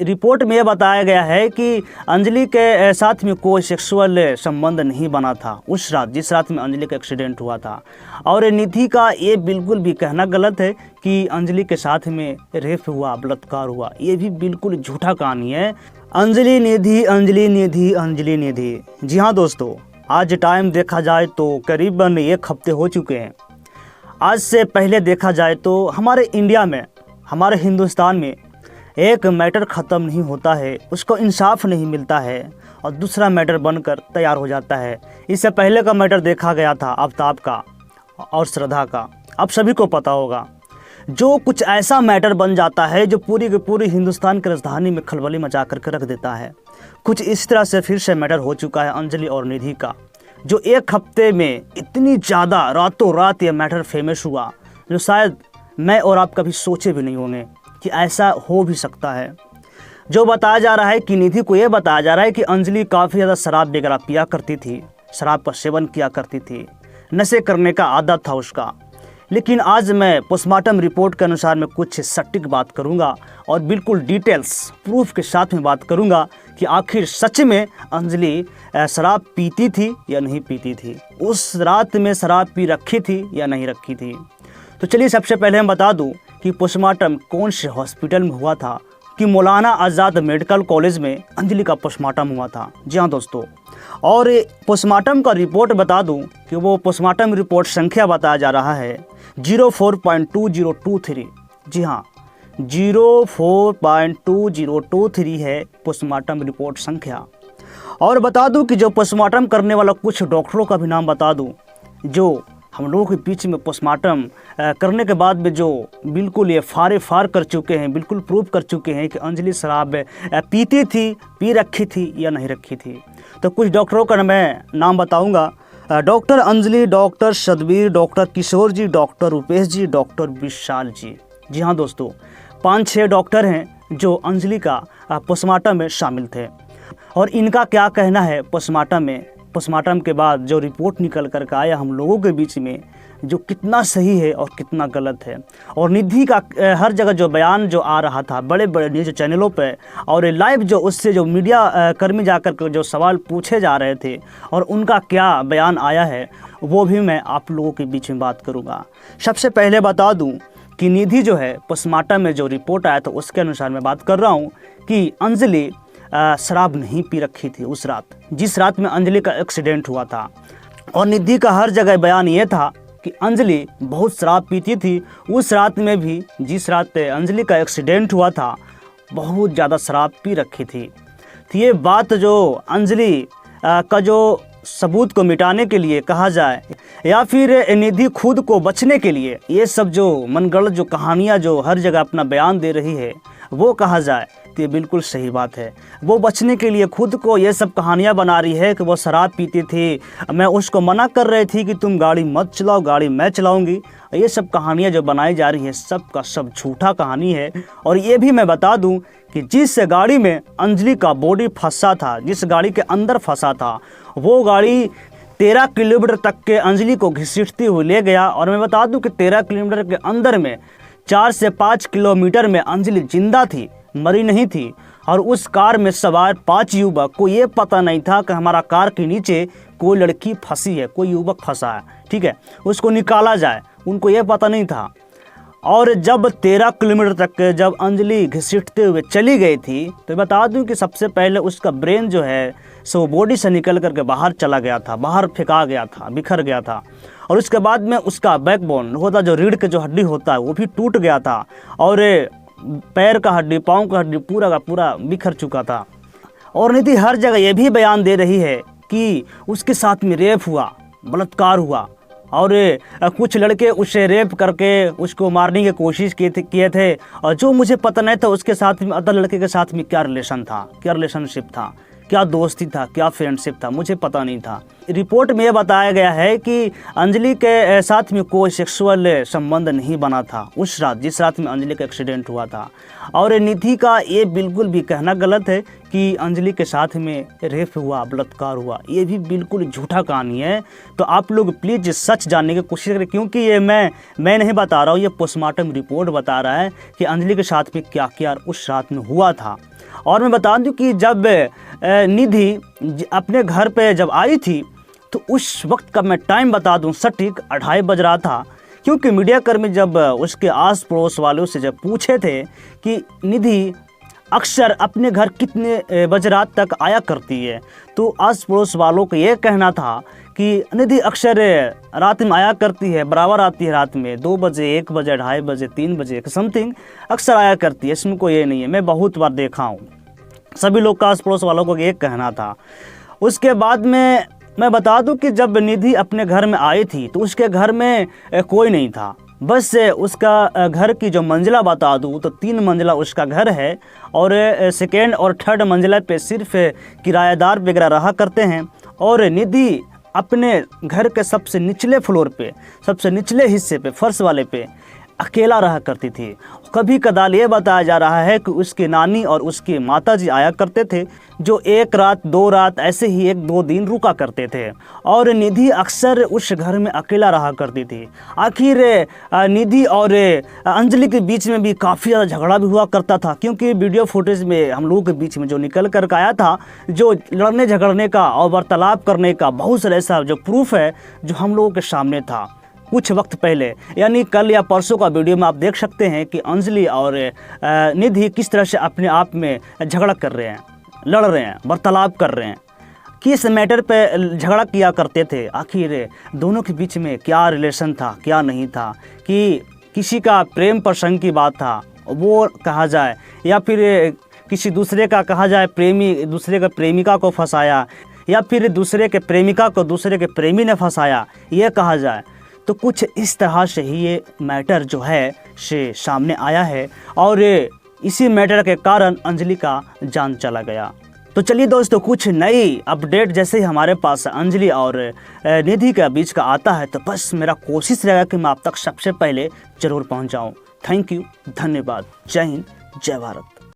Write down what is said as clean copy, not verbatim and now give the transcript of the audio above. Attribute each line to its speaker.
Speaker 1: Report में यह बताया गया है कि अंजलि के साथ में कोई सेक्सुअल संबंध नहीं बना था उस रात, जिस रात में अंजलि का एक्सीडेंट हुआ था। और निधि का ये बिल्कुल भी कहना गलत है कि अंजलि के साथ में रेप हुआ, बलात्कार हुआ, ये भी बिल्कुल झूठा कहानी है। अंजलि निधि, अंजलि निधि, अंजलि निधि। जी हाँ दोस्तों, आज टाइम देखा जाए तो करीबन 1 हफ्ते हो चुके हैं। आज से पहले देखा जाए तो हमारे इंडिया में, हमारे हिंदुस्तान में एक मैटर ख़त्म नहीं होता है, उसको इंसाफ नहीं मिलता है और दूसरा मैटर बनकर तैयार हो जाता है। इससे पहले का मैटर देखा गया था आफ्ताब का और श्रद्धा का, आप सभी को पता होगा। जो कुछ ऐसा मैटर बन जाता है जो पूरी की पूरी हिंदुस्तान की राजधानी में खलबली मचा करके रख देता है। कुछ इस तरह से फिर से मैटर हो चुका है अंजलि और निधि का, जो 1 हफ्ते में इतनी ज़्यादा रातों रात ये मैटर फेमस हुआ, जो शायद मैं और आप कभी सोचे भी नहीं होंगे कि ऐसा हो भी सकता है। जो बताया जा रहा है कि निधि को ये बताया जा रहा है कि अंजलि काफ़ी ज़्यादा शराब वगैरह पिया करती थी, शराब का सेवन किया करती थी, नशे करने का आदत था उसका। लेकिन आज मैं पोस्टमार्टम रिपोर्ट के अनुसार मैं कुछ सटीक बात करूंगा और बिल्कुल डिटेल्स प्रूफ के साथ में बात करूंगा कि आखिर सच में अंजलि शराब पीती थी या नहीं पीती थी, उस रात में शराब पी रखी थी या नहीं रखी थी। तो चलिए सबसे पहले हम बता दूं कि पोस्टमार्टम कौन से हॉस्पिटल में हुआ था, कि मौलाना आज़ाद मेडिकल कॉलेज में अंजलि का पोस्टमार्टम हुआ था। जी हाँ दोस्तों, और पोस्टमार्टम का रिपोर्ट बता दूं कि वो पोस्टमार्टम रिपोर्ट संख्या बताया जा रहा है 04.2023। जी हाँ, 04.2023 है पोस्टमार्टम रिपोर्ट संख्या। और बता दूं कि जो पोस्टमार्टम करने वाला कुछ डॉक्टरों का भी नाम बता दूं, जो हम लोगों के बीच में पोस्टमार्टम करने के बाद में जो बिल्कुल ये फार कर चुके हैं, बिल्कुल प्रूव कर चुके हैं कि अंजलि शराब पीती थी, पी रखी थी या नहीं रखी थी। तो कुछ डॉक्टरों का मैं नाम बताऊंगा। डॉक्टर अंजलि, डॉक्टर सदबीर, डॉक्टर किशोर जी, डॉक्टर रुपेश जी, डॉक्टर विशाल जी। जी हाँ दोस्तों, 5-6 डॉक्टर हैं जो अंजलि का पोस्टमार्टम में शामिल थे। और इनका क्या कहना है पोस्टमार्टम में, पोस्टमार्टम के बाद जो रिपोर्ट निकल कर के आया हम लोगों के बीच में, जो कितना सही है और कितना गलत है। और निधि का हर जगह जो बयान जो आ रहा था बड़े बड़े न्यूज़ चैनलों पे, और लाइव जो उससे जो मीडिया कर्मी जाकर के जो सवाल पूछे जा रहे थे और उनका क्या बयान आया है, वो भी मैं आप लोगों के बीच में बात करूँगा। सबसे पहले बता दूँ कि निधि जो है पोस्टमार्टम में जो रिपोर्ट आया था उसके अनुसार मैं बात कर रहा हूँ कि अंजलि शराब नहीं पी रखी थी उस रात, जिस रात में अंजलि का एक्सीडेंट हुआ था। और निधि का हर जगह बयान ये था कि अंजलि बहुत शराब पीती थी उस रात में भी, जिस रात अंजलि का एक्सीडेंट हुआ था, बहुत ज़्यादा शराब पी रखी थी। तो ये बात जो अंजलि का जो सबूत को मिटाने के लिए कहा जाए या फिर निधि खुद को बचने के लिए ये सब जो मनगढ़ंत जो कहानियाँ जो हर जगह अपना बयान दे रही है वो कहा जाए, तो ये बिल्कुल सही बात है। वो बचने के लिए खुद को ये सब कहानियाँ बना रही है कि वो शराब पीती थी, मैं उसको मना कर रही थी कि तुम गाड़ी मत चलाओ, गाड़ी मैं चलाऊंगी। ये सब कहानियाँ जो बनाई जा रही है सब का सब झूठा कहानी है। और ये भी मैं बता दूं कि जिस गाड़ी में अंजलि का बॉडी फंसा था, जिस गाड़ी के अंदर फंसा था, वो गाड़ी 13 किलोमीटर तक के अंजलि को घसीटती हुई ले गया। और मैं बता दूं कि 13 किलोमीटर के अंदर में 4 से 5 किलोमीटर में अंजलि जिंदा थी, मरी नहीं थी। और उस कार में सवार 5 युवक को ये पता नहीं था कि हमारा कार के नीचे कोई लड़की फंसी है, कोई युवक फंसा है, ठीक है, उसको निकाला जाए, उनको ये पता नहीं था। और जब 13 किलोमीटर तक जब अंजलि घसीटते हुए चली गई थी, तो बता दूं कि सबसे पहले उसका ब्रेन जो है सो बॉडी से निकल करके बाहर चला गया था, बाहर फेंका गया था, बिखर गया था। और उसके बाद में उसका बैकबोन होता, जो रीढ़ के जो हड्डी होता है, वो भी टूट गया था। और पैर का हड्डी, पाँव का हड्डी पूरा का पूरा बिखर चुका था। और निधि हर जगह ये भी बयान दे रही है कि उसके साथ में रेप हुआ, बलात्कार हुआ, और कुछ लड़के उसे रेप करके उसको मारने की कोशिश किए थे। और जो मुझे पता नहीं था उसके साथ में अदर लड़के के साथ में क्या रिलेशन था, क्या रिलेशनशिप था, क्या दोस्ती था, क्या फ्रेंडशिप था, मुझे पता नहीं था। रिपोर्ट में यह बताया गया है कि अंजलि के साथ में कोई सेक्सुअल संबंध नहीं बना था उस रात, जिस रात में अंजलि का एक्सीडेंट हुआ था। और निधि का ये बिल्कुल भी कहना गलत है कि अंजलि के साथ में रेप हुआ, बलात्कार हुआ, ये भी बिल्कुल झूठा कहानी है। तो आप लोग प्लीज़ सच जानने की कोशिश करें, क्योंकि ये मैं नहीं बता रहा हूँ, ये पोस्टमार्टम रिपोर्ट बता रहा है कि अंजलि के साथ में क्या क्या उस रात में हुआ था। और मैं बता दूं कि जब निधि अपने घर पे जब आई थी तो उस वक्त का मैं टाइम बता दूं, सटीक 2:30 बज रहा था। क्योंकि मीडियाकर्मी जब उसके आस पड़ोस वालों से जब पूछे थे कि निधि अक्सर अपने घर कितने बजे रात तक आया करती है, तो आस पड़ोस वालों का ये कहना था कि निधि अक्सर रात में आया करती है, बराबर आती है रात में 2 बजे, 1 बजे, 2:30 बजे, 3 बजे समथिंग अक्सर आया करती है, इसमें कोई ये नहीं है, मैं बहुत बार देखा हूँ। सभी लोग का आस पड़ोस वालों को ये कहना था। उसके बाद में मैं बता दूं कि जब निधि अपने घर में आई थी तो उसके घर में कोई नहीं था, बस उसका घर की जो मंजिला बता दूं तो 3 मंजिला उसका घर है और सेकेंड और थर्ड मंजिला पे सिर्फ किराएदार वगैरह रहा करते हैं। और निधि अपने घर के सबसे निचले फ्लोर पे, सबसे निचले हिस्से पे, फर्श वाले पे अकेला रहा करती थी। कभी कदाल ये बताया जा रहा है कि उसकी नानी और उसकी माताजी आया करते थे, जो 1 रात 2 रात ऐसे ही 1-2 दिन रुका करते थे और निधि अक्सर उस घर में अकेला रहा करती थी। आखिर निधि और अंजलि के बीच में भी काफ़ी ज़्यादा झगड़ा भी हुआ करता था, क्योंकि वीडियो फुटेज में हम लोगों के बीच में जो निकल कर आया था, जो लड़ने झगड़ने का और वार्तालाप करने का बहुत सारा ऐसा जो प्रूफ है जो हम लोगों के सामने था कुछ वक्त पहले, यानी कल या परसों का वीडियो में आप देख सकते हैं कि अंजलि और निधि किस तरह से अपने आप में झगड़ा कर रहे हैं, लड़ रहे हैं, वार्तालाप कर रहे हैं, किस मैटर पे झगड़ा किया करते थे, आखिर दोनों के बीच में क्या रिलेशन था, क्या नहीं था, कि किसी का प्रेम प्रसंग की बात था वो कहा जाए, या फिर किसी दूसरे का कहा जाए प्रेमी दूसरे का प्रेमिका को फंसाया, या फिर दूसरे के प्रेमिका को दूसरे के प्रेमी ने फंसाया, ये कहा जाए। तो कुछ इस तरह से ही ये मैटर जो है से सामने आया है और इसी मैटर के कारण अंजलि का जान चला गया। तो चलिए दोस्तों, कुछ नई अपडेट जैसे ही हमारे पास अंजलि और निधि के बीच का आता है तो बस मेरा कोशिश रहेगा कि मैं आप तक सबसे पहले ज़रूर पहुंच जाऊं। थैंक यू, धन्यवाद, जय हिंद, जय भारत।